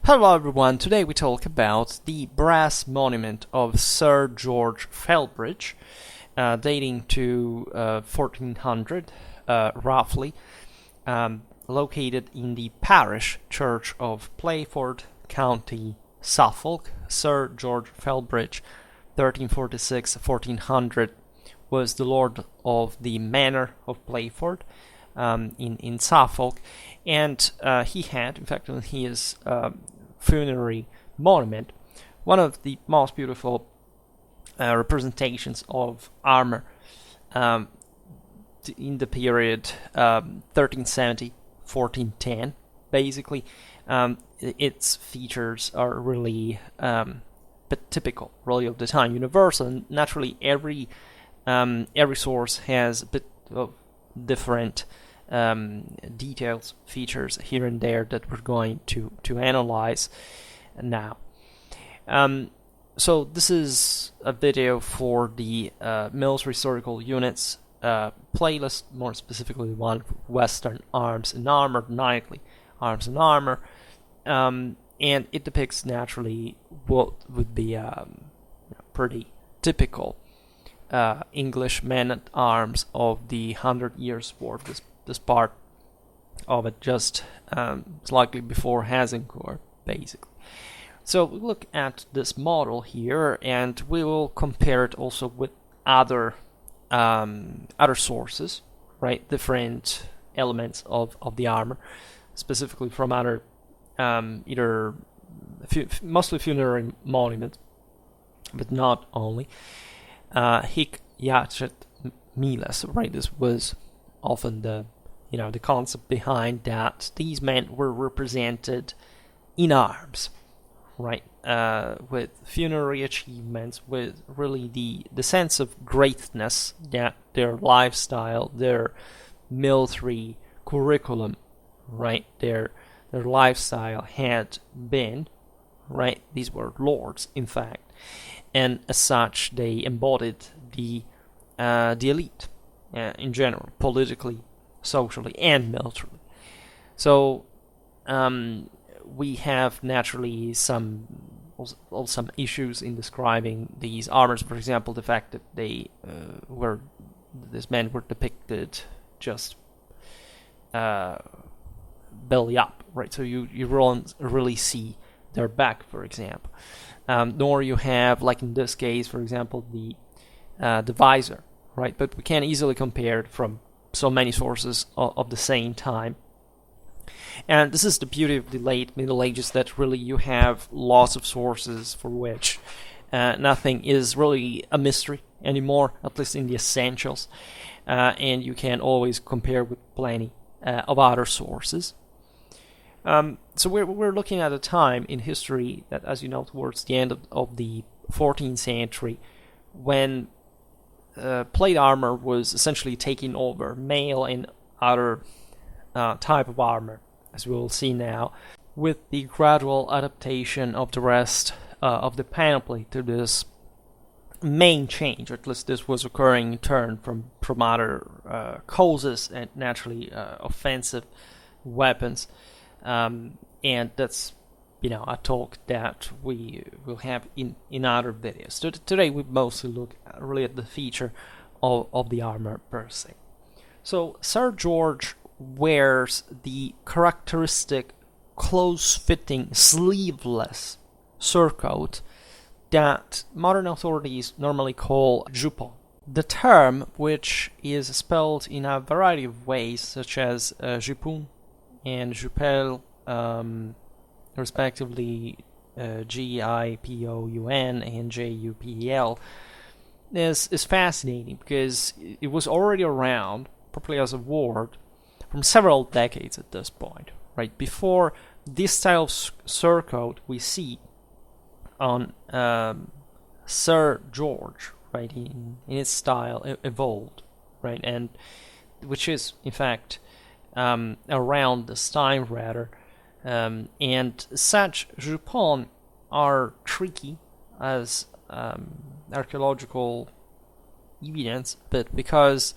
Hello everyone, today we talk about the brass monument of Sir George Felbrigge, dating to 1400 roughly, located in the Parish Church of Playford, County Suffolk. Sir George Felbrigge, 1346-1400, was the lord of the manor of Playford in Suffolk, and he had, in fact, on his funerary monument, one of the most beautiful representations of armor in the period 1370-1410. Basically, its features are really but typical, really, of the time, universal. And naturally, every source has a bit of different details, features here and there that we're going to analyze now. So this is a video for the military historical units playlist, more specifically one for Western Arms and Armor, Knightly Arms and Armor, and it depicts naturally what would be pretty typical English men-at-arms of the 100 Years' War. This part of it just slightly before Azincourt, basically. So we look at this model here, and we will compare it also with other sources, right? Different elements of the armor, specifically from other either mostly funerary monuments, but not only. Hic jacet miles, right? This was often the concept behind that. These men were represented in arms, right? With funerary achievements, with really the sense of greatness that their lifestyle, their military curriculum, right? Their lifestyle had been, right? These were lords, in fact, and as such, they embodied the elite in general, politically, socially, and militarily. So we have naturally some issues in describing these armors. For example, the fact that these men were depicted just belly up, right? So you won't really see their back, for example. Nor you have, like in this case, for example, the visor, right? But we can easily compare it from so many sources of the same time. And this is the beauty of the late Middle Ages, that really you have lots of sources for which nothing is really a mystery anymore, at least in the essentials. And you can always compare with plenty of other sources. So we're looking at a time in history that, as you know, towards the end of the 14th century, when plate armor was essentially taking over mail and other type of armor, as we will see now, with the gradual adaptation of the rest of the panoply to this main change. At least this was occurring in turn from other causes, and naturally offensive weapons. And that's a talk that we will have in other videos. So today we mostly look really at the feature of the armor per se. So Sir George wears the characteristic close-fitting sleeveless surcoat that modern authorities normally call jupon. The term, which is spelled in a variety of ways, such as jupon and jupel, respectively Gipoun and Jupel, is fascinating because it was already around, properly as a word, from several decades at this point, right? Before this style of surcoat we see on Sir George, right, in its style evolved, right, and which is in fact around this time rather. And such jupons are tricky as archaeological evidence, but because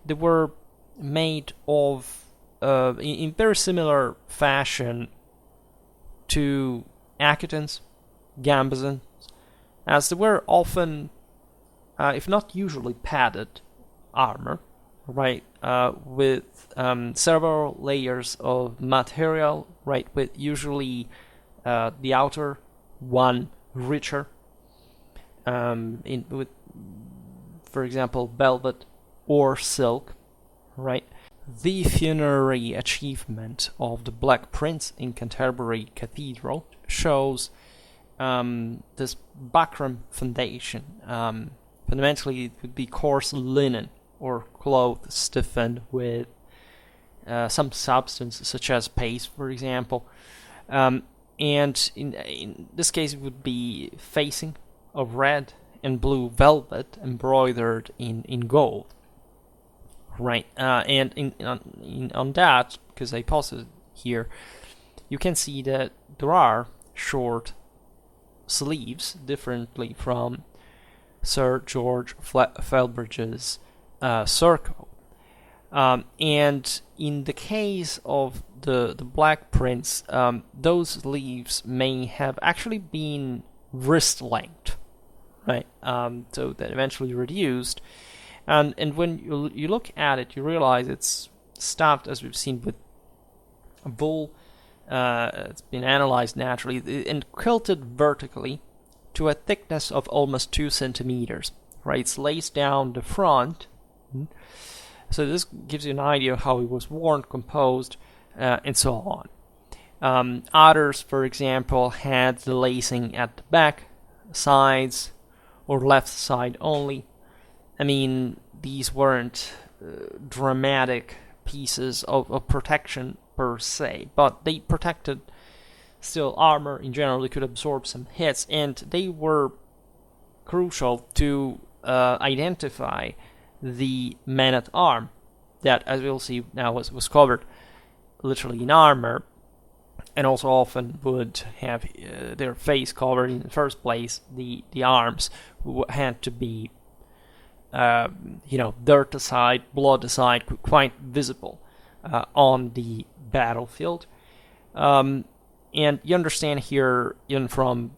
they were made of in very similar fashion to accutants, gambesons, as they were often, if not usually, padded armor, right, with several layers of material, right, with usually the outer one richer, with, for example, velvet or silk, right. The funerary achievement of the Black Prince in Canterbury Cathedral shows this buckram foundation. Fundamentally, it would be coarse linen or cloth stiffened with some substance, such as paste, for example. And in this case, it would be facing of red and blue velvet embroidered in gold. Right, and on that, because I paused it here, you can see that there are short sleeves, differently from Sir George Felbrigge's surcoat. And in the case of the Black Prince, those sleeves may have actually been wrist length, right? So that eventually reduced. And when you look at it, you realize it's stuffed, as we've seen, with wool. It's been analyzed naturally and quilted vertically to a thickness of almost 2 centimeters. Right, it's laced down the front. So this gives you an idea of how it was worn, composed, and so on. Others, for example, had the lacing at the back, sides, or left side only. I mean, these weren't dramatic pieces of protection per se, but they protected still armor in general. They could absorb some hits, and they were crucial to identify the man-at-arm that, as we'll see now, was covered literally in armor, and also often would have their face covered in the first place. The arms had to be dirt aside, blood aside, quite visible on the battlefield. And you understand here, even from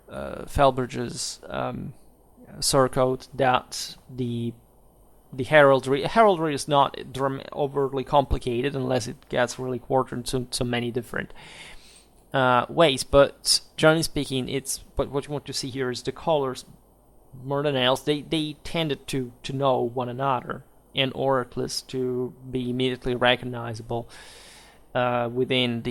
Felbrigge's surcoat, that the heraldry is not overly complicated unless it gets really quartered into so many different ways. But generally speaking, it's what you want to see here is the colors. More than else, they tended to know one another, or at least to be immediately recognizable within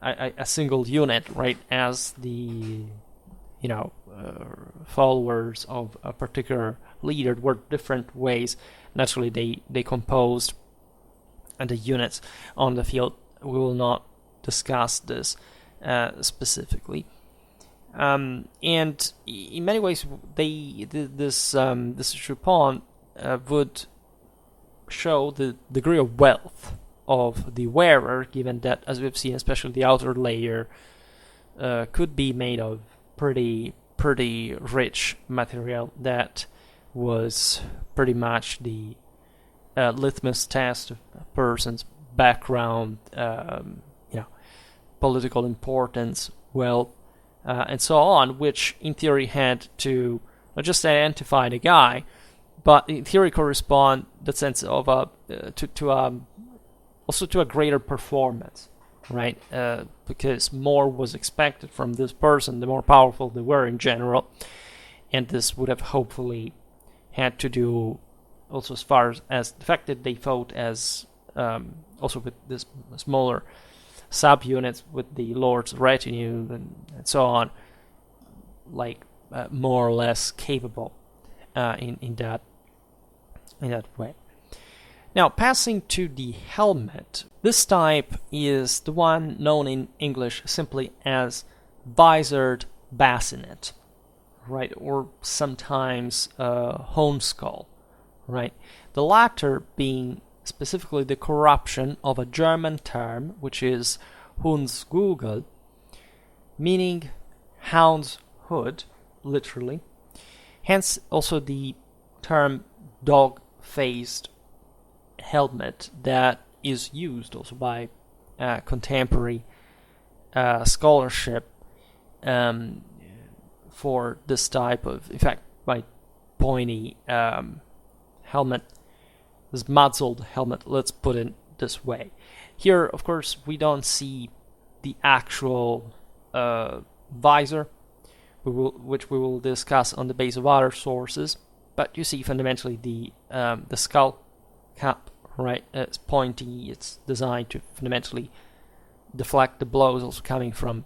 a single unit, right? As the followers of a particular leader were different ways. Naturally, they composed the units on the field. We will not discuss this specifically. And in many ways, this jupon would show the degree of wealth of the wearer, given that, as we've seen, especially the outer layer could be made of pretty rich material that was pretty much the litmus test of a person's background, political importance, wealth, and so on, which in theory had to not just identify the guy, but in theory correspond the sense of also to a greater performance, right? Because more was expected from this person, the more powerful they were in general, and this would have hopefully had to do also as far as the fact that they fought as also with this smaller subunits with the Lord's retinue and so on, like more or less capable in that way. Now, passing to the helmet, this type is the one known in English simply as visored bassinet, right, or sometimes hone skull, right? The latter being specifically the corruption of a German term, which is Hundskugel, meaning hound's hood, literally. Hence also the term dog-faced helmet that is used also by contemporary scholarship for this type of, in fact, my pointy helmet, this muzzled helmet, let's put it this way. Here, of course, we don't see the actual visor, which we will discuss on the base of other sources, but you see fundamentally the skull cap, right? It's pointy, it's designed to fundamentally deflect the blows also coming from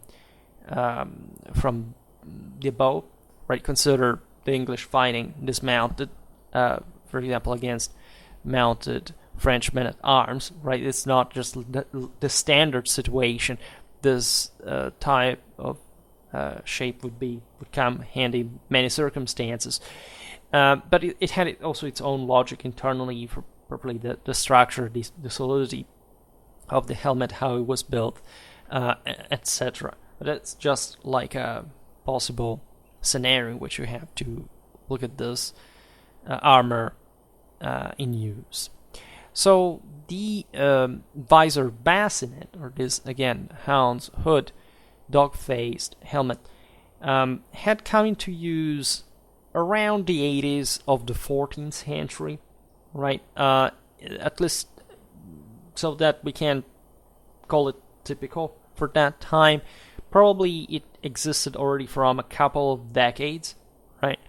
the bow, right? Consider the English fighting dismounted, for example, against mounted French men-at-arms, right? It's not just the standard situation. This type of shape would come handy in many circumstances, but it had also its own logic internally for properly the structure, the solidity of the helmet, how it was built, etc. But it's just like a possible scenario in which you have to look at this armor in use. So the visor bassinet, or this again hound's hood, dog-faced helmet, had come into use around the 80s of the 14th century, right? At least so that we can call it typical for that time. Probably it existed already from a couple of decades, right?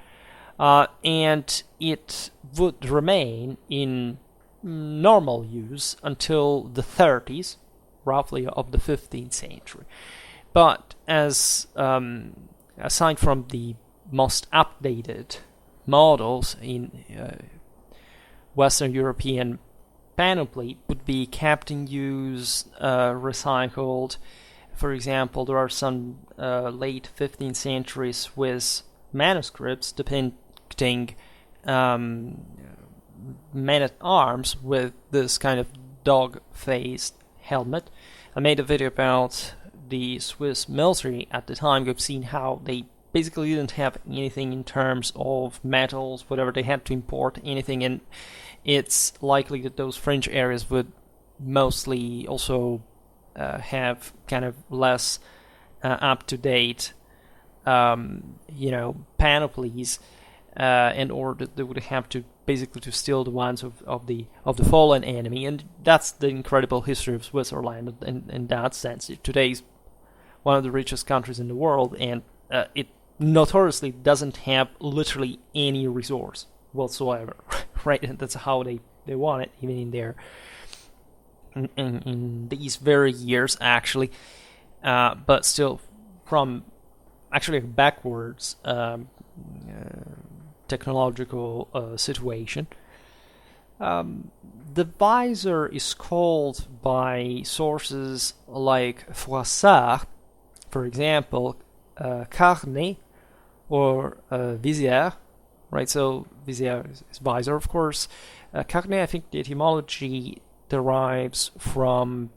And it would remain in normal use until the 30s, roughly, of the 15th century. But as aside from the most updated models in Western European panoply would be kept in use, recycled. For example, there are some late 15th century Swiss manuscripts depicting men-at-arms with this kind of dog-faced helmet. I made a video about the Swiss military at the time. You've seen how they basically didn't have anything in terms of metals, whatever. They had to import anything, and it's likely that those fringe areas would mostly also have kind of less up-to-date panoplies, in order that they would have to basically to steal the ones of the fallen enemy. And that's the incredible history of Switzerland in that sense. Today's one of the richest countries in the world, and it notoriously doesn't have literally any resource whatsoever, right? And that's how they want it, even in these very years, actually. But still, from actually a backwards technological situation. The visor is called by sources like Froissart, for example, carnet or visière, right? So visière is visor, of course. Carnet, I think the etymology derives from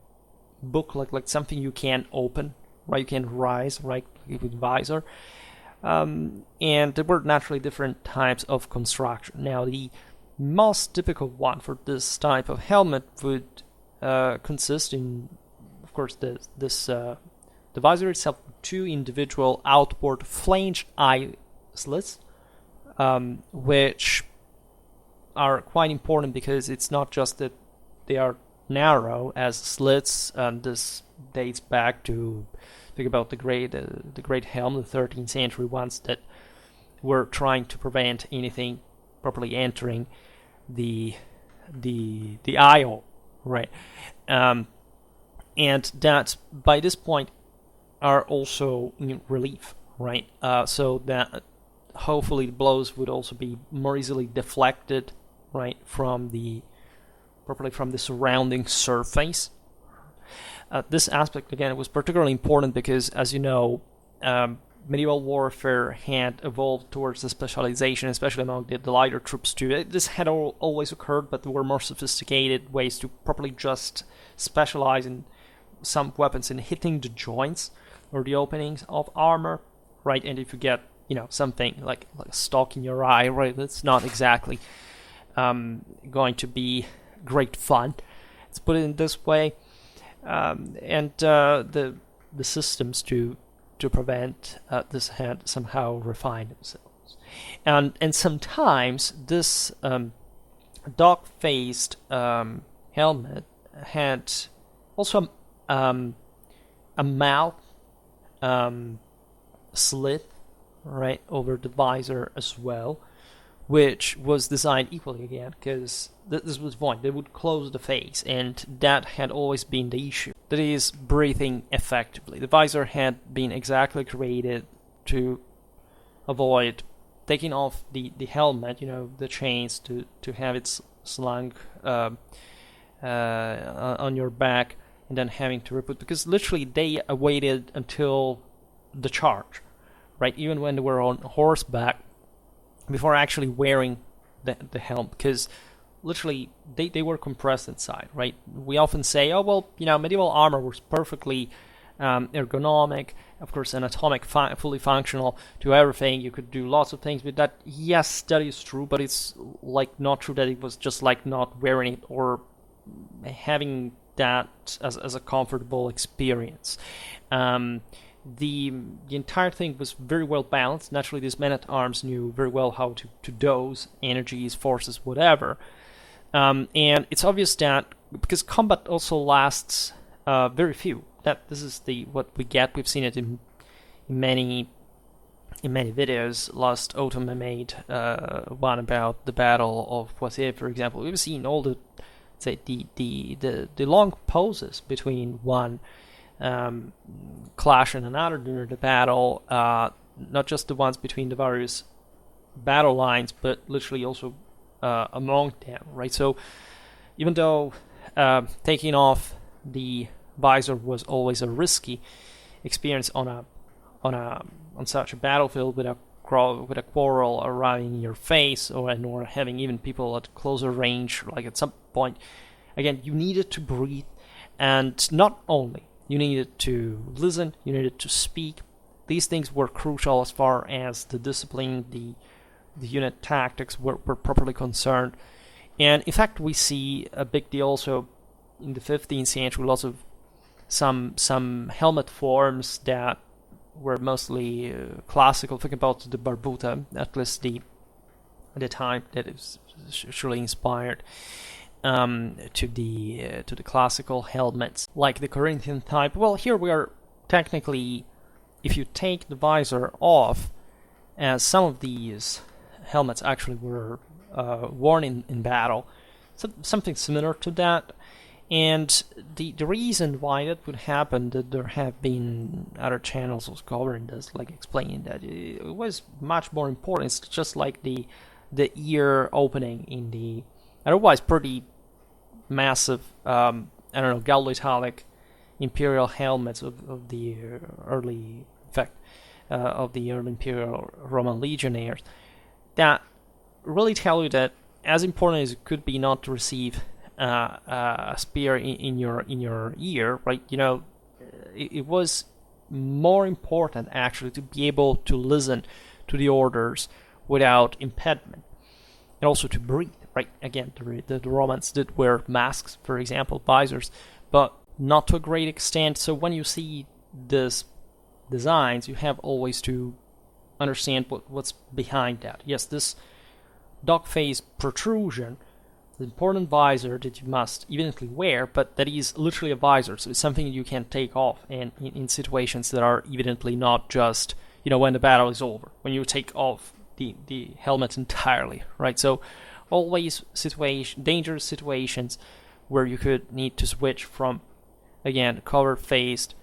book, like something you can open, right? You can rise, right, with visor. And there were naturally different types of construction. Now, the most typical one for this type of helmet would consist in, of course, the visor itself, two individual outboard flange eye slits, which are quite important because it's not just that they are narrow as slits, and this dates back to think about the great helm, the 13th century ones that were trying to prevent anything properly entering the eye hole, right? And that by this point are also in relief, right? So that hopefully the blows would also be more easily deflected, right, from the surrounding surface. This aspect, again, was particularly important because, as you know, medieval warfare had evolved towards the specialization, especially among the lighter troops too. This had always occurred, but there were more sophisticated ways to properly just specialize in some weapons in hitting the joints or the openings of armor, right? And if you get, something like a stalk in your eye, right, that's not exactly going to be great fun. Let's put it in this way. And the the systems to prevent this had somehow refined themselves, and sometimes this dog-faced helmet had also a mouth slit right over the visor as well, which was designed equally again because this was one they would close the face, and that had always been the issue. That is, breathing effectively. The visor had been exactly created to avoid taking off the helmet, the chains, to have it slung on your back and then having to reput, because literally they waited until the charge, right? Even when they were on horseback, before actually wearing the helm, because literally they were compressed inside, right? We often say, oh, well, medieval armor was perfectly ergonomic, of course, anatomic, fully functional to everything. You could do lots of things with that. Yes, that is true, but it's like not true that it was just like not wearing it or having that as a comfortable experience. The entire thing was very well balanced. Naturally, these men-at-arms knew very well how to dose energies, forces, whatever. And it's obvious that because combat also lasts very few. That this is what we get. We've seen it in many videos. Last autumn I made one about the Battle of Poitiers, for example. We've seen all the long pauses between one clash and another during the battle, not just the ones between the various battle lines, but literally also among them, right? So even though taking off the visor was always a risky experience on such a battlefield with a quarrel arriving in your face, or having even people at closer range, like at some point, again, you needed to breathe, and not only you needed to listen, you needed to speak. These things were crucial as far as the discipline, the unit tactics were properly concerned. And in fact, we see a big deal also in the 15th century, lots of some helmet forms that were mostly classical. Think about the barbuta, at least the time that is surely inspired to the classical helmets, like the Corinthian type. Well, here we are technically, if you take the visor off, as some of these helmets actually were worn in battle, something similar to that. And the reason why that would happen, that there have been other channels of covering this, like explaining that it was much more important. It's just like the ear opening in the otherwise pretty massive, Gallo-Italic imperial helmets of the early, in fact, of the early imperial Roman legionnaires, that really tell you that as important as it could be not to receive a spear in your ear, right? It was more important actually to be able to listen to the orders without impediment, and also to breathe, right? Again, the Romans did wear masks, for example, visors, but not to a great extent. So when you see these designs, you have always to understand what's behind that. Yes, this dog face protrusion, the important visor that you must evidently wear, but that is literally a visor, so it's something you can take off, and in situations that are evidently not just, when the battle is over, when you take off the helmet entirely, right? So always dangerous situations where you could need to switch from, again, covered faced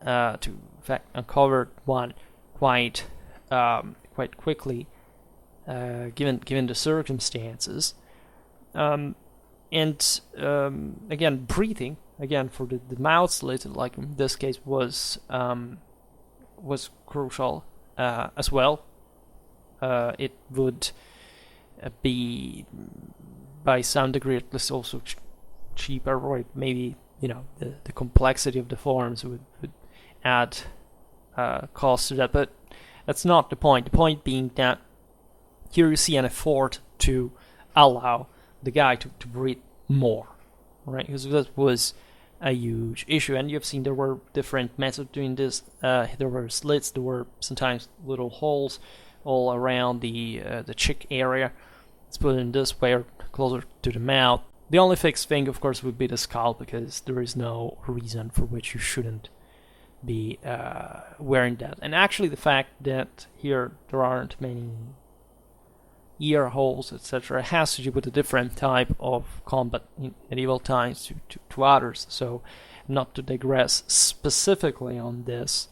to, in fact, uncovered one quite quickly, given the circumstances. Again, breathing, again, for the mouth slit, like in this case, was crucial as well. It would be, by some degree, at least also cheaper, or maybe, the complexity of the forms would add cost to that, but that's not the point. The point being that here you see an effort to allow the guy to breathe more, right? Because that was a huge issue. And you've seen there were different methods doing this. There were slits, there were sometimes little holes all around the cheek area. Let's put it in this way, or closer to the mouth. The only fixed thing, of course, would be the skull, because there is no reason for which you shouldn't be wearing that. And actually, the fact that here there aren't many ear holes, etc., has to do with a different type of combat in medieval times to others. So, not to digress specifically on this,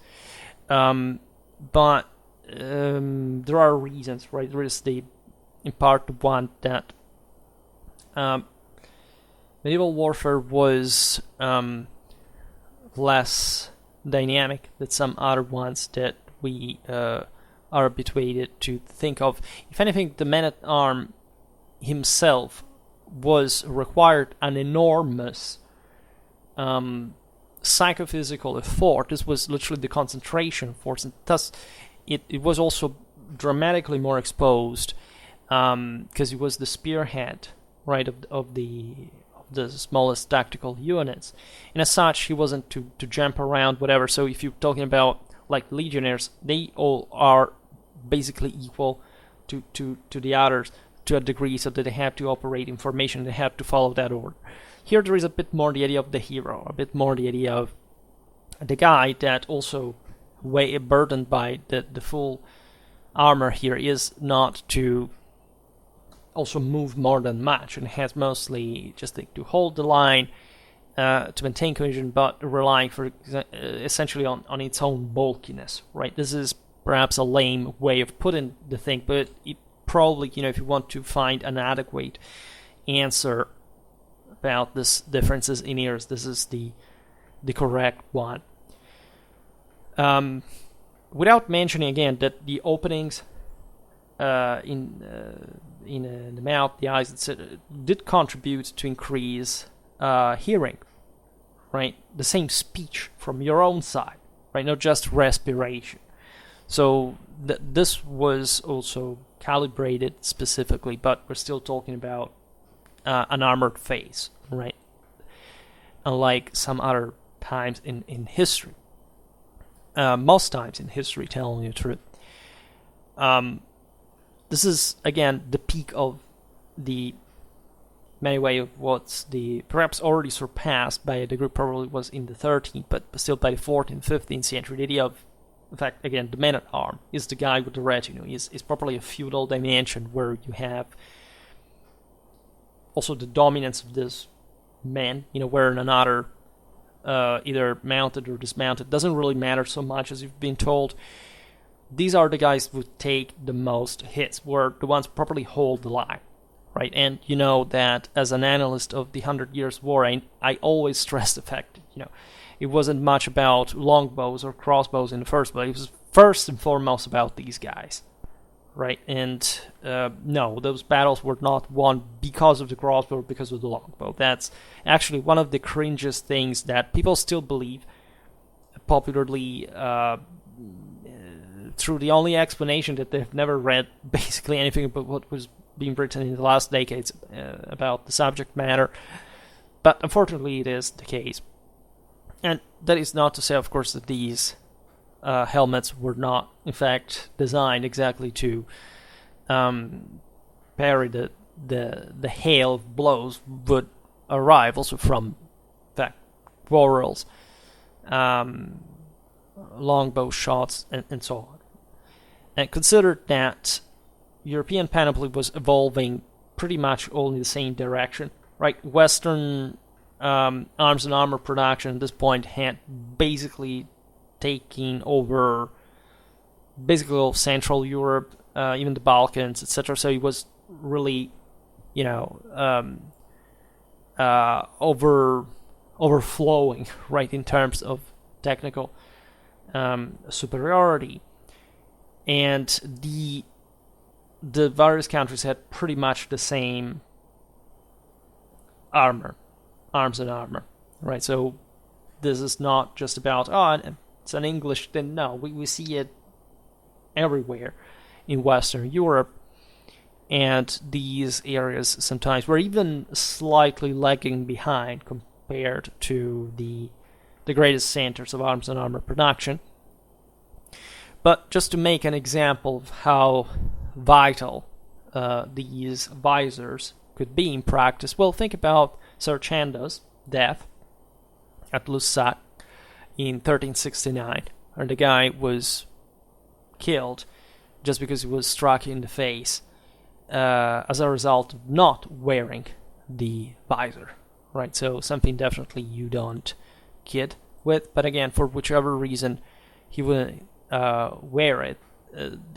but there are reasons, right? There is in part the one that medieval warfare was less dynamic than some other ones that we are habituated to think of. If anything, the man-at-arm himself was required an enormous psychophysical effort. This was literally the concentration force, and thus it was also dramatically more exposed, because he was the spearhead, right, of the smallest tactical units, and as such he wasn't to jump around, whatever. So if you're talking about like legionnaires, they all are basically equal to the others to a degree, so that they have to operate in formation, they have to follow that order. Here there is a bit more the idea of the hero, a bit more the idea of the guy that also burdened by the full armor here is not to also move more than much, and has mostly just to hold the line, to maintain cohesion, but relying for essentially on its own bulkiness, right? This is perhaps a lame way of putting the thing, but it probably, if you want to find an adequate answer about this differences in ears, this is the correct one. Without mentioning again that the openings in the mouth, the eyes, etc., did contribute to increase hearing, right? The same speech from your own side, right? Not just respiration. So this was also calibrated specifically, but we're still talking about an armored face, right? Unlike some other times in history. Most times in history, telling you the truth. This is, again, the peak of the many way of what's perhaps already surpassed by a degree, probably was in the 13th, but still by the 14th, 15th century. The idea of, in fact, again, the man-at-arm is the guy with the retinue. Is properly a feudal dimension where you have also the dominance of this man, where another either mounted or dismounted. Doesn't really matter so much, as you've been told. These are the guys who take the most hits, were the ones who properly hold the line, right? And you know that as an analyst of the 100 Years' War, I always stress the fact that, it wasn't much about longbows or crossbows in the first place. It was first and foremost about these guys, right? And no, those battles were not won because of the crossbow or because of the longbow. That's actually one of the cringiest things that people still believe, popularly, through the only explanation that they've never read basically anything about what was being written in the last decades about the subject matter. But unfortunately it is the case. And that is not to say, of course, that these helmets were not, in fact, designed exactly to parry the hail of blows would arrive also from, in fact, quarrels, longbow shots, and so on. And consider that European panoply was evolving pretty much all in the same direction, right? Western arms and armor production at this point had basically taken over basically all of Central Europe, even the Balkans, etc. So it was really, overflowing, right, in terms of technical superiority. And the various countries had pretty much the same arms and armor, right? So this is not just about, it's an English thing. No, we see it everywhere in Western Europe, and these areas sometimes were even slightly lagging behind compared to the greatest centers of arms and armor production. But just to make an example of how vital these visors could be in practice, well, think about Sir Chandos' death at Lussac in 1369, where the guy was killed just because he was struck in the face as a result of not wearing the visor, right? So something definitely you don't kid with, but again, for whichever reason he would wear it,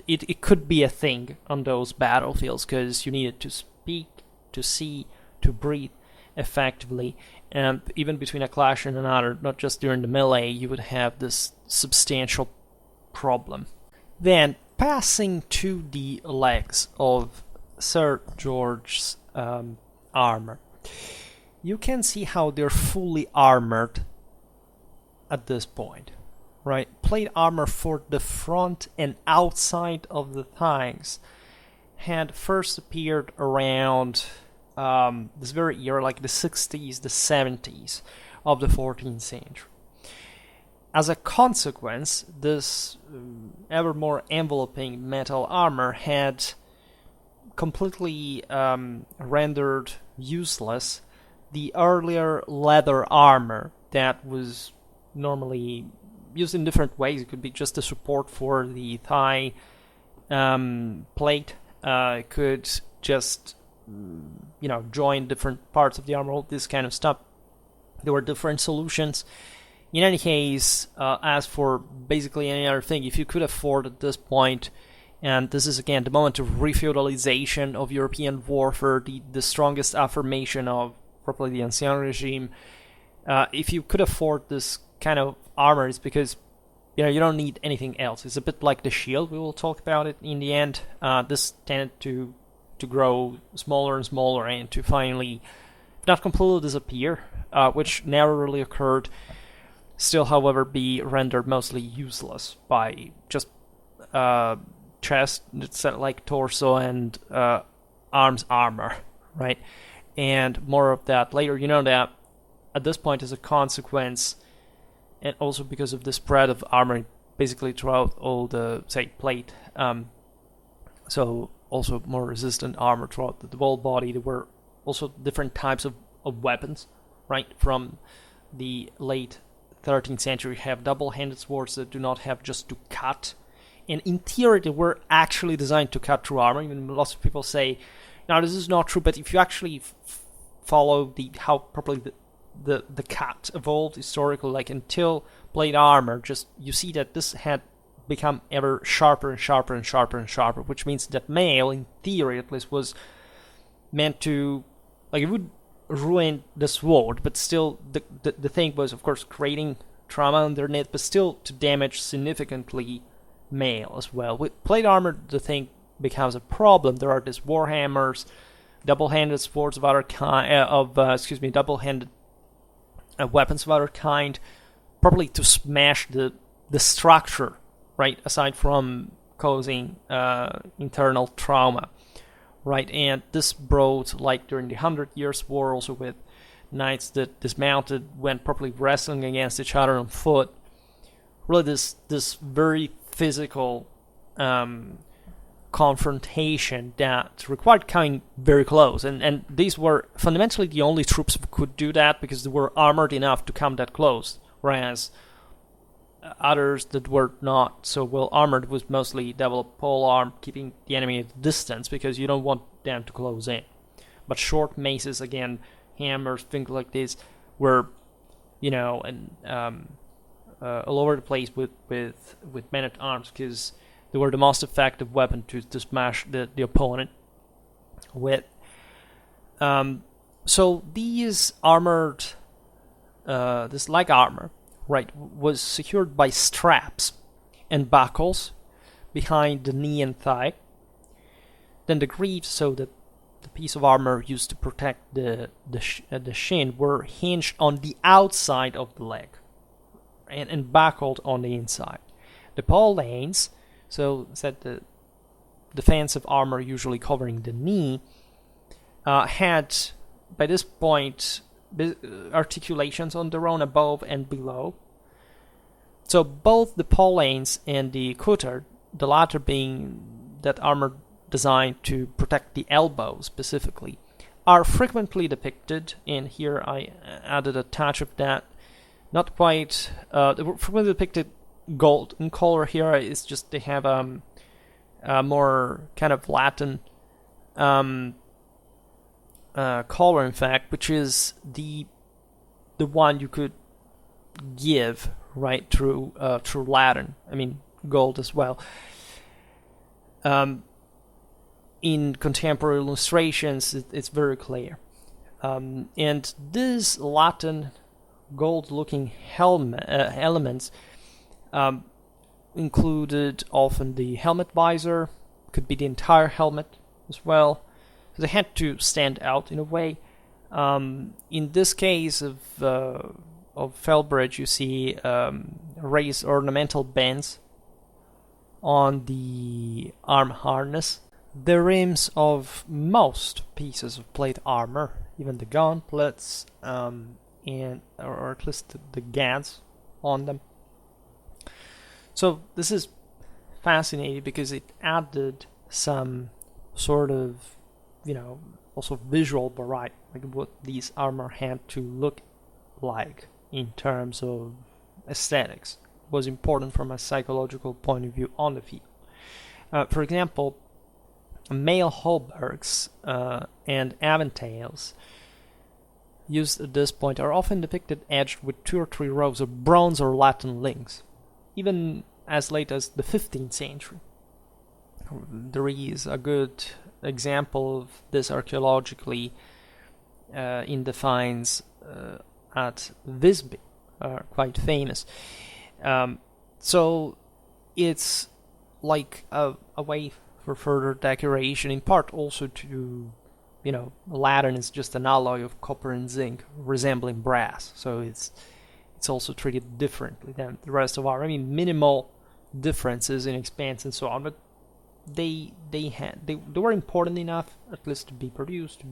it could be a thing on those battlefields because you needed to speak, to see, to breathe effectively, and even between a clash and another, not just during the melee, you would have this substantial problem. Then, passing to the legs of Sir George's armor, you can see how they're fully armored at this point, right? Plate armor for the front and outside of the thighs had first appeared around this very era, like the 60s, the 70s of the 14th century. As a consequence, this ever more enveloping metal armor had completely rendered useless the earlier leather armor that was normally used in different ways. It could be just a support for the thigh plate. It could just join different parts of the armor, all this kind of stuff. There were different solutions. In any case, as for basically any other thing, if you could afford at this point, and this is again the moment of refeudalization of European warfare, the strongest affirmation of probably the Ancien regime, if you could afford this kind of armor, it's because you don't need anything else. It's a bit like the shield. We will talk about it in the end. This tended to grow smaller and smaller and to finally, if not completely disappear, which never really occurred. Still, however, be rendered mostly useless by just chest, like torso and arms armor, right? And more of that later. You know that at this point, as a consequence, and also because of the spread of armor basically throughout all the, say, plate, so also more resistant armor throughout the whole body. There were also different types of weapons, right? From the late 13th century, you have double-handed swords that do not have just to cut. And in theory, they were actually designed to cut through armor. Even lots of people say, now this is not true, but if you actually follow how properly the cut evolved historically, like until plate armor, just you see that this had become ever sharper and sharper and sharper and sharper, which means that mail, in theory at least, was meant to, like, it would ruin the sword, but still the thing was, of course, creating trauma underneath, but still to damage significantly mail as well. With plate armor, the thing becomes a problem. There are these warhammers, double-handed swords of other kind, double-handed weapons of other kind, probably to smash the structure, right, aside from causing internal trauma, right? And this brought, like during the 100 Years' War, also with knights that dismounted, went properly wrestling against each other on foot, really this very physical confrontation that required coming very close, and these were fundamentally the only troops who could do that because they were armored enough to come that close, whereas others that were not so well armored was mostly double pole arm, keeping the enemy at distance because you don't want them to close in. But short maces, again, hammers, things like this, were, all over the place with men at arms because they were the most effective weapon to smash the opponent with. So these armored, this leg armor, right, was secured by straps and buckles behind the knee and thigh. Then the greaves, so the piece of armor used to protect the shin, were hinged on the outside of the leg and buckled on the inside. The pauldrons, so said the defensive armor usually covering the knee, had by this point articulations on their own above and below. So both the paulanes and the cutter, the latter being that armor designed to protect the elbow specifically, are frequently depicted, and here I added a touch of that. Not quite, they were frequently depicted gold in color. Here it's just they have a more kind of Latin color, in fact, which is the one you could give right through Latin. I mean gold as well. In contemporary illustrations, it's very clear, and these Latin gold-looking elements included often the helmet visor, could be the entire helmet as well. So they had to stand out in a way. In this case of Felbrigge, you see raised ornamental bands on the arm harness. The rims of most pieces of plate armor, even the gauntlets, and or at least the gads on them. So this is fascinating because it added some sort of, also visual variety, like what these armor had to look like in terms of aesthetics. Was important from a psychological point of view on the field. For example, male hauberks and aventails used at this point are often depicted edged with 2 or 3 rows of bronze or Latin links, even as late as the 15th century. There is a good example of this archaeologically in the finds at Visby, quite famous. So it's like a way for further decoration, in part also to, Latin is just an alloy of copper and zinc resembling brass, so it's also treated differently than the rest of our, minimal differences in expense and so on, but they were important enough at least to be produced, to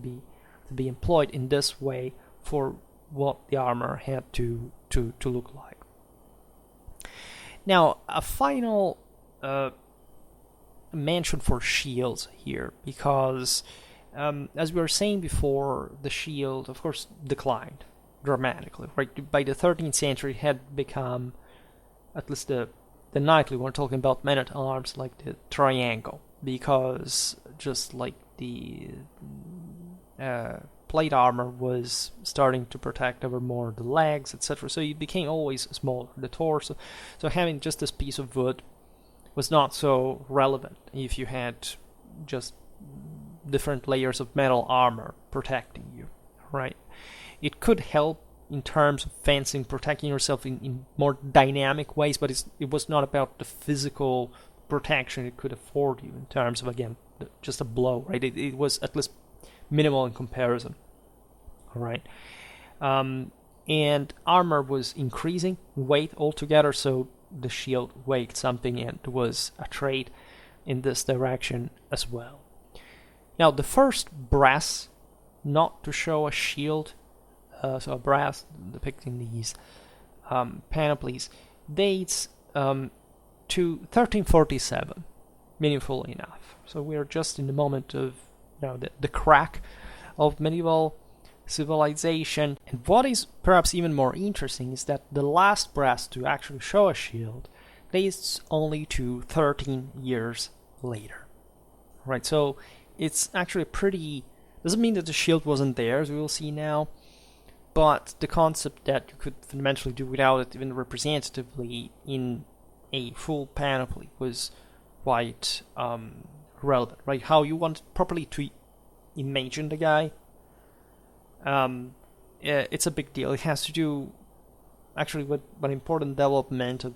be employed in this way for what the armor had to look like. Now, a final mention for shields here, because as we were saying before, the shield, of course, declined dramatically. Right, by the 13th century, it had become, at least the knightly, we're talking about men-at-arms, like the triangle, because just like the plate armor was starting to protect over more the legs, etc. So it became always smaller, the torso. So having just this piece of wood was not so relevant if you had just different layers of metal armor protecting you, right? It could help in terms of fencing, protecting yourself in more dynamic ways, but it was not about the physical protection it could afford you in terms of, again, just a blow, right? It was at least minimal in comparison, all right? And armor was increasing weight altogether, so the shield weighed something, and there was a trade in this direction as well. Now, the first brass not to show a shield, so a brass depicting these panoplies, dates to 1347, meaningful enough. So we are just in the moment of the crack of medieval civilization. And what is perhaps even more interesting is that the last brass to actually show a shield dates only to 13 years later. Right, so it's actually doesn't mean that the shield wasn't there, as we will see now, but the concept that you could fundamentally do without it, even representatively in a full panoply, was quite relevant, right? How you want properly to imagine the guy, it's a big deal. It has to do actually with an important development of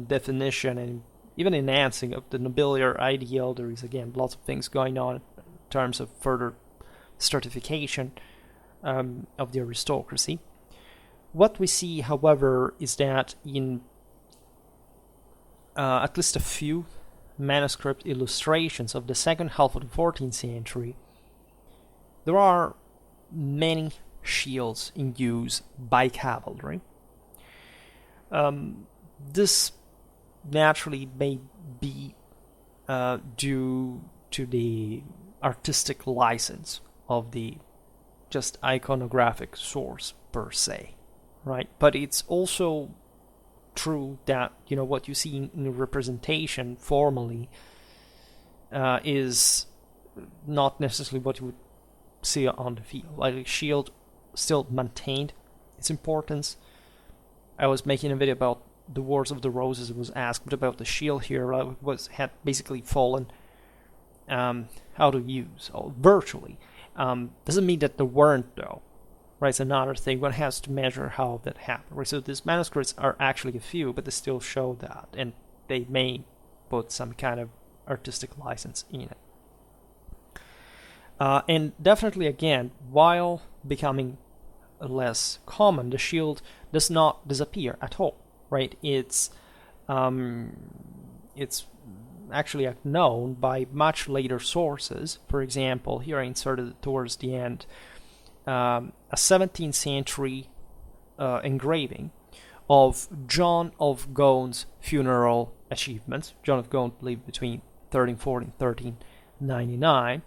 definition and even enhancing of the nobiliar ideal. There is, again, lots of things going on in terms of further stratification of the aristocracy. What we see, however, is that in at least a few manuscript illustrations of the second half of the 14th century, there are many shields in use by cavalry. This naturally may be due to the artistic license of the just iconographic source per se, right? But it's also true that, you know, what you see in representation formally is not necessarily what you would see on the field. Like, the shield still maintained its importance. I was making a video about the Wars of the Roses. It was asked about the shield here. Had basically fallen out of use, virtually. Doesn't mean that there weren't, though. Right, it's another thing. One has to measure how that happened. Right, so these manuscripts are actually a few, but they still show that, and they may put some kind of artistic license in it. And definitely, again, while becoming less common, the shield does not disappear at all. Right, it's actually known by much later sources. For example, here I inserted towards the end a 17th century engraving of John of Gaun's funeral achievements. John of Gaunt lived between 1340 and 1399,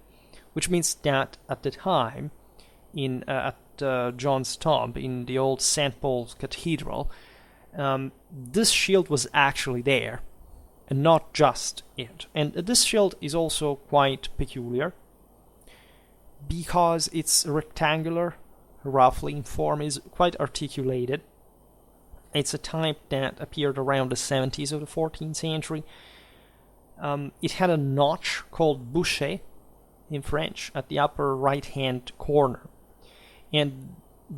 which means that at the time, at John's tomb in the old St. Paul's Cathedral, this shield was actually there, and not just it. And this shield is also quite peculiar, because it's rectangular, roughly in form, is quite articulated. It's a type that appeared around the 70s of the 14th century. It had a notch called boucher in French at the upper right-hand corner. And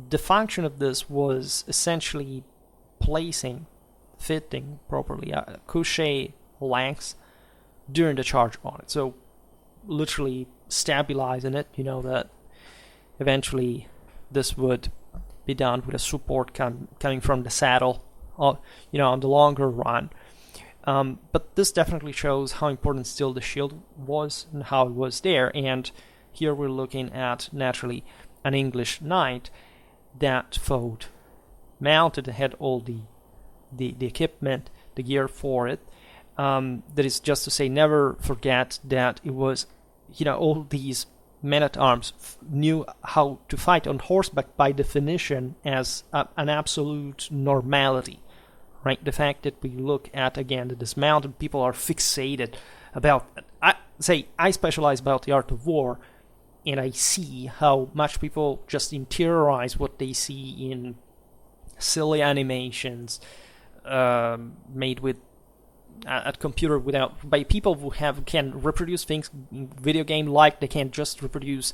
the function of this was essentially fitting properly a couche length during the charge on it. So literally stabilizing it, you know, that eventually this would be done with a support coming from the saddle, you know, on the longer run. But this definitely shows how important still the shield was and how it was there. And here we're looking at, naturally, an English knight that fought mounted, had all the equipment, the gear for it. That is just to say, never forget that it was, you know, all these men-at-arms knew how to fight on horseback by definition as an absolute normality, right? The fact that we look at, again, the dismounted people are fixated about, I specialize about the art of war, and I see how much people just interiorize what they see in silly animations made with at computer by people who can reproduce things in video game like they can just reproduce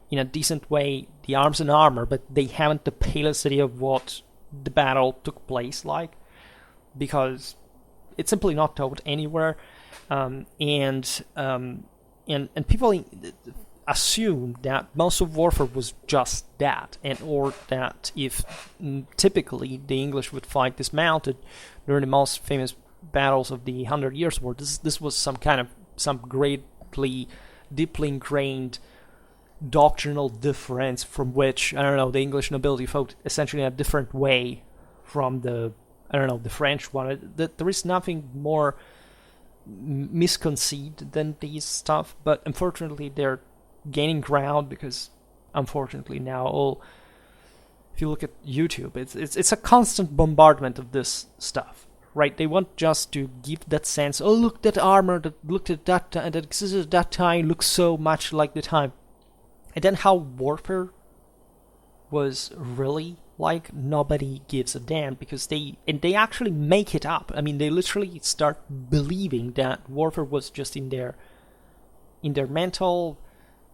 in a decent way the arms and armor, but they haven't the palest idea of what the battle took place like, because it's simply not told anywhere, and people assume that most of warfare was just that, or that if typically the English would fight dismounted during the most famous battles of the 100 Years' War, this was some greatly deeply ingrained doctrinal difference from which, I don't know, the English nobility fought essentially in a different way from the French one. There is nothing more misconceived than these stuff, but unfortunately they're gaining ground because, unfortunately, now if you look at YouTube, it's a constant bombardment of this stuff. Right, they want just to give that sense. Oh, look, that armor that looked at that that existed at that time looks so much like the time, and then how warfare was really like, nobody gives a damn, because they actually make it up. I mean, they literally start believing that warfare was just in their mental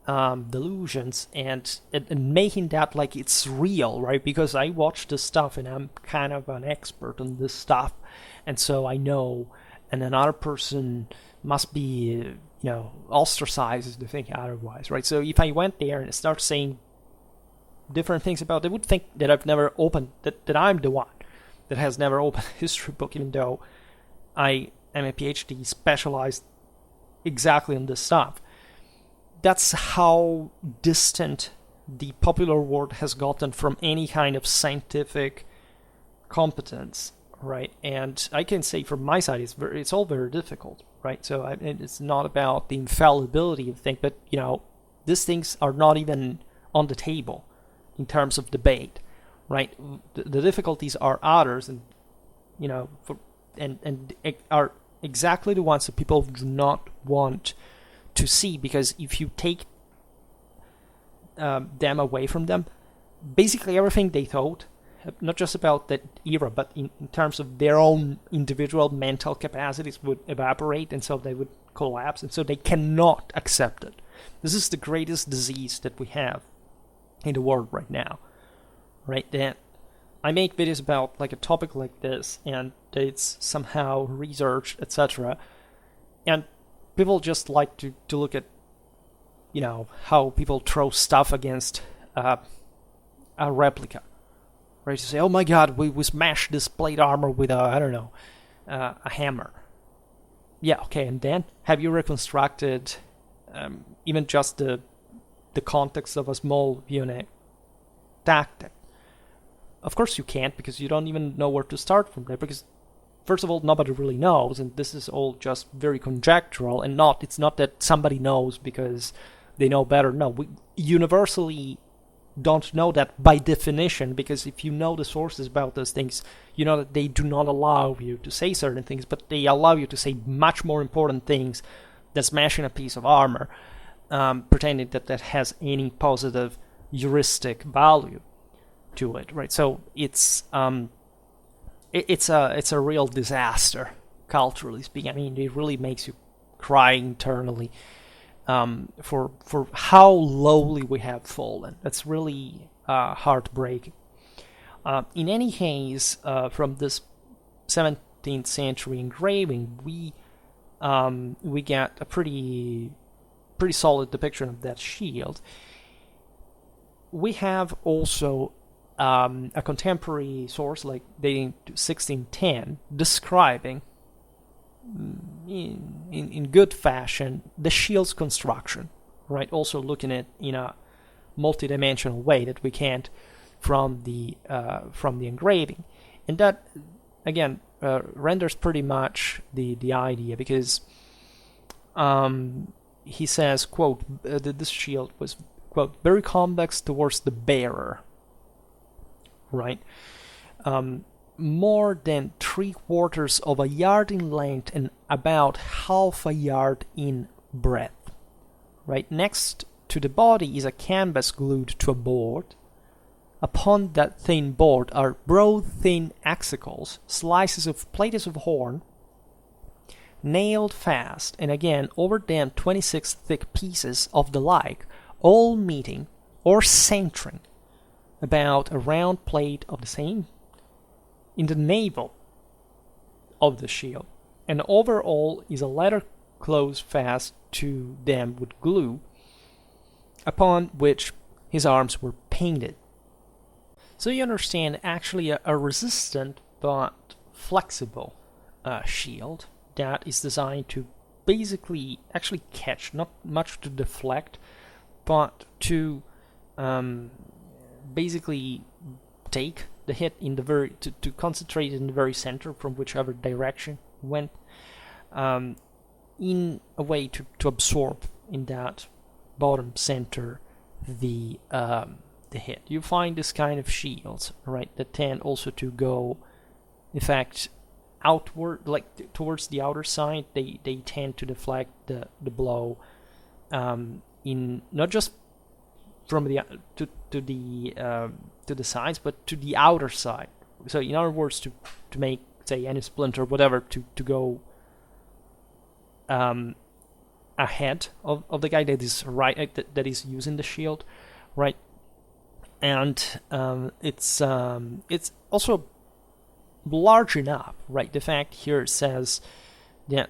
delusions and making that like it's real, right? Because I watch this stuff and I'm kind of an expert on this stuff, and so I know, and another person must be, ostracized to think otherwise, right? So if I went there and start saying different things about it, they would think that I've never opened, that I'm the one that has never opened a history book, even though I am a PhD specialized exactly on this stuff. That's how distant the popular world has gotten from any kind of scientific competence, right? And I can say from my side, it's all very difficult, right? So it's not about the infallibility of things, but these things are not even on the table in terms of debate, right? The difficulties are others, and and are exactly the ones that people do not want to see, because if you take them away from them, basically everything they thought, not just about that era, but in terms of their own individual mental capacities, would evaporate, and so they would collapse, and so they cannot accept it. This is the greatest disease that we have in the world right now, right? That I make videos about like a topic like this, and it's somehow researched, etc., and people just like to look at how people throw stuff against a replica, right? To say, oh my god, we smashed this plate armor with a hammer. Yeah, okay, and then have you reconstructed even just the context of a small unit tactic? Of course you can't, because you don't even know where to start from there, because first of all, nobody really knows, and this is all just very conjectural, and it's not that somebody knows because they know better. No, we universally don't know that by definition, because if you know the sources about those things, you know that they do not allow you to say certain things, but they allow you to say much more important things than smashing a piece of armor, pretending that has any positive heuristic value to it, right? So it's a real disaster, culturally speaking. I mean, it really makes you cry internally for how lowly we have fallen. That's really heartbreaking. In any case, from this 17th century engraving, we get a pretty solid depiction of that shield. We have also a contemporary source, like dating to 1610, describing in good fashion the shield's construction, right? Also looking at in a multidimensional way that we can't from the engraving, and that again renders pretty much the idea, because he says, quote, that this shield was, quote, very convex towards the bearer, right? More than 3/4 of a yard in length and about half a yard in breadth, right? Next to the body is a canvas glued to a board. Upon that thin board are broad, thin axicals, slices of plates of horn, nailed fast, and again over them 26 thick pieces of the like, all meeting or centering about a round plate of the same in the navel of the shield, and over all is a letter closed fast to them with glue, upon which his arms were painted. So you understand, actually a resistant but flexible shield that is designed to basically actually catch, not much to deflect, but to basically take the hit in the very to concentrate in the very center from whichever direction went, in a way to absorb in that bottom center the hit. You find this kind of shields, right, that tend also to go, in fact, outward, like towards the outer side. They tend to deflect the blow, in not just from the to the sides, but to the outer side. So in other words, to make, say, any splinter, whatever, to go ahead of the guy that is right, that is using the shield, right? And it's also large enough, right? The fact here says that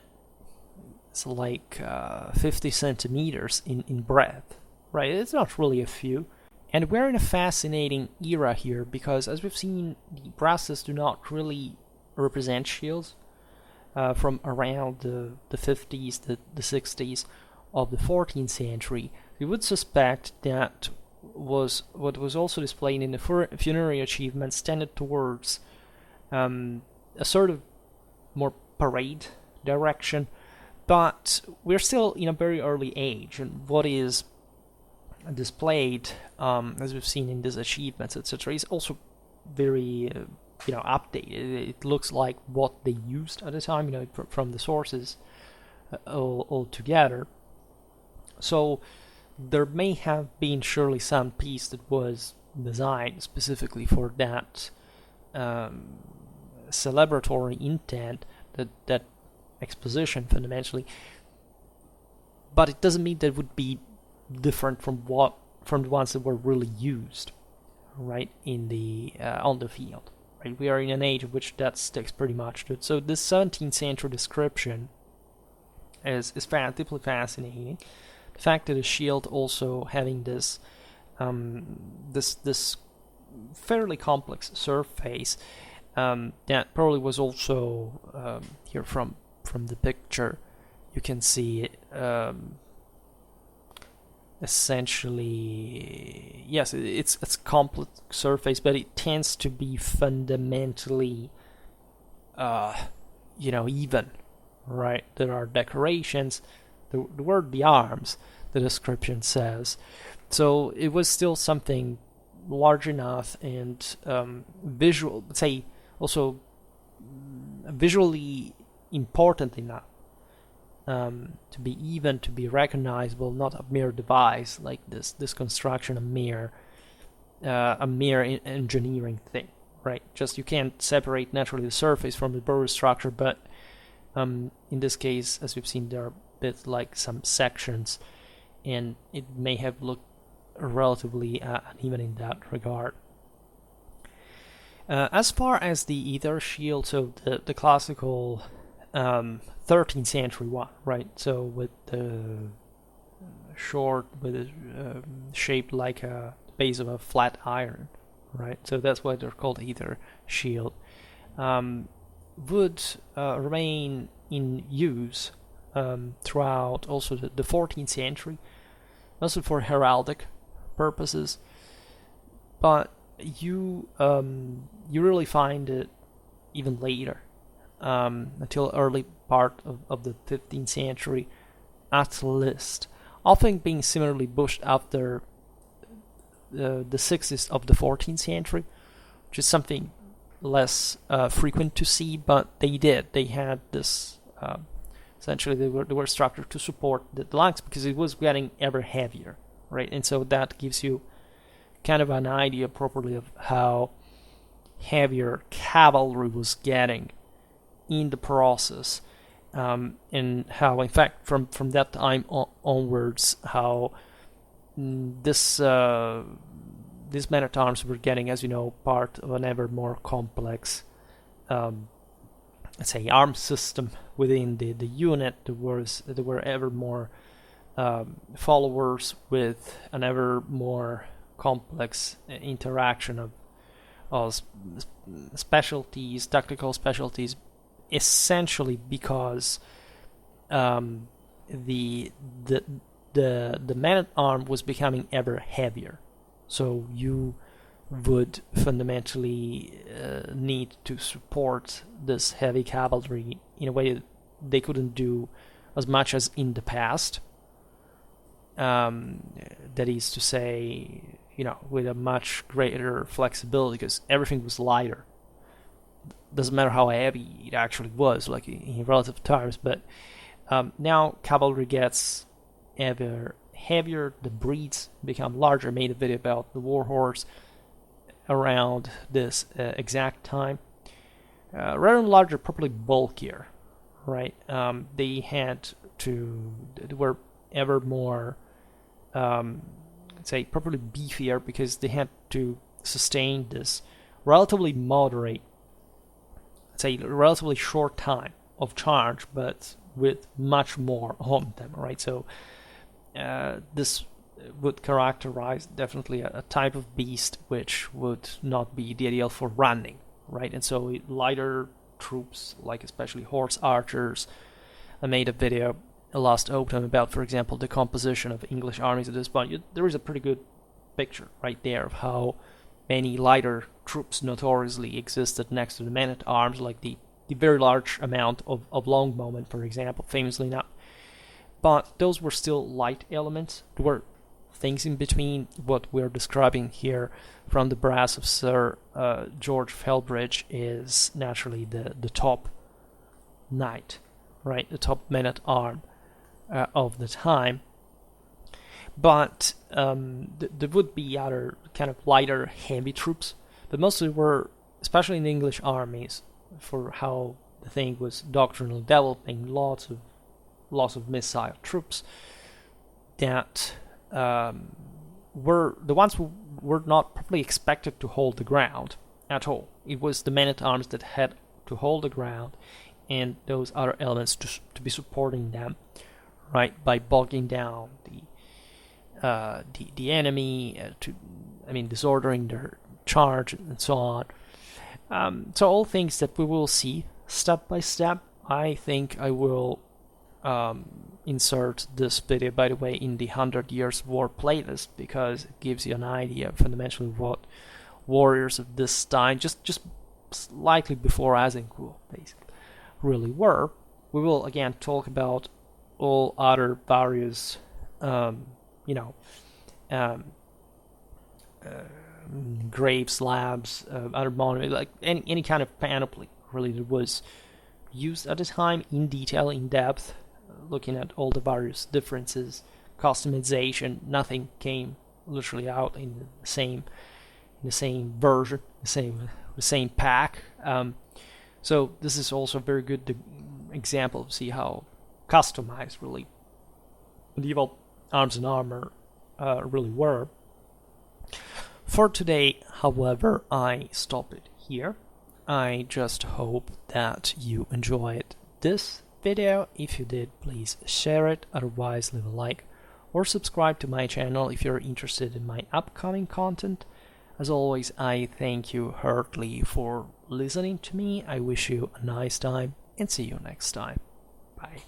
it's like 50 centimeters in breadth, right? It's not really a few. And we're in a fascinating era here, because as we've seen, the brasses do not really represent shields from around the 50s, the 60s of the 14th century. We would suspect that what was also displayed in the funerary achievements tended towards a sort of more parade direction, but we're still in a very early age, and what is displayed, as we've seen in these achievements, etc., is also very updated. It looks like what they used at the time, from the sources all together. So there may have been surely some piece that was designed specifically for that celebratory intent, that exposition fundamentally, but it doesn't mean that it would be different from the ones that were really used, right, in the on the field. Right, we are in an age in which that sticks pretty much to it. So this 17th century description is deeply fascinating. The fact that a shield also having this this fairly complex surface, that probably was also here from the picture. You can see essentially, yes, it's complex surface, but it tends to be fundamentally even, right? There are decorations. The word the arms, the description says. So it was still something large enough and visual, say, also visually important enough to be recognizable, not a mere device like this construction, a mere engineering thing, right? Just you can't separate naturally the surface from the burial structure, but in this case, as we've seen, there are bits like some sections, and it may have looked relatively uneven in that regard. As far as the ether shield, so the classical 13th century one, right? So with the short, with a shaped like a base of a flat iron, right? So that's why they're called ether shield. Would remain in use throughout also the 14th century, mostly for heraldic purposes, but you really find it even later, until early part of the 15th century at least, often being similarly pushed after the 60s of the 14th century, which is something less frequent to see, but they had this essentially they were structured to support the lungs because it was getting ever heavier, right? And so that gives you kind of an idea properly of how heavier cavalry was getting in the process, and how, in fact, from that time onwards, how these men at arms were getting, as you know, part of an ever more complex, let's say, arm system within the unit. There were ever more followers with an ever more complex interaction of specialties, tactical specialties, essentially because the man-at-arm was becoming ever heavier. So you would fundamentally need to support this heavy cavalry in a way that they couldn't do as much as in the past. That is to say, with a much greater flexibility, because everything was lighter. Doesn't matter how heavy it actually was, like in relative terms, but now cavalry gets ever heavier, the breeds become larger. I made a video about the war horse around this exact time. Rather than larger, probably bulkier, right? They were ever more, say, probably beefier, because they had to sustain this relatively moderate, say, relatively short time of charge, but with much more on them, right? So this would characterize definitely a type of beast which would not be the ideal for running, right? And so lighter troops, like especially horse archers, I made a video last autumn about, for example, the composition of English armies at this point. There is a pretty good picture right there of how many lighter troops notoriously existed next to the men-at-arms, like the very large amount of longbowmen, for example, famously not. But those were still light elements. There were things in between. What we're describing here from the brass of Sir George Felbrigge is naturally the top knight, right? The top men-at-arm of the time. But there would be other kind of lighter, heavy troops, but mostly were, especially in the English armies, for how the thing was doctrinally developing, lots of missile troops that were the ones who were not probably expected to hold the ground at all. It was the men-at-arms that had to hold the ground, and those other elements to be supporting them, right, by bogging down the enemy, disordering their charge and so on. So all things that we will see step by step. I think I will insert this video, by the way, in the 100 Years War playlist, because it gives you an idea fundamentally what warriors of this time, just slightly before Azincourt, basically, really were. We will again talk about all other various grave slabs, other monuments, like any kind of panoply really that was used at the time in detail, in depth, looking at all the various differences, customization. Nothing came literally out in the same version, the same pack. So this is also a very good example to see how customized really medieval arms and armor really were. For today, however, I stop it here. I just hope that you enjoyed this video. If you did, please share it. Otherwise, leave a like or subscribe to my channel if you're interested in my upcoming content. As always, I thank you heartily for listening to me. I wish you a nice time and see you next time. Bye.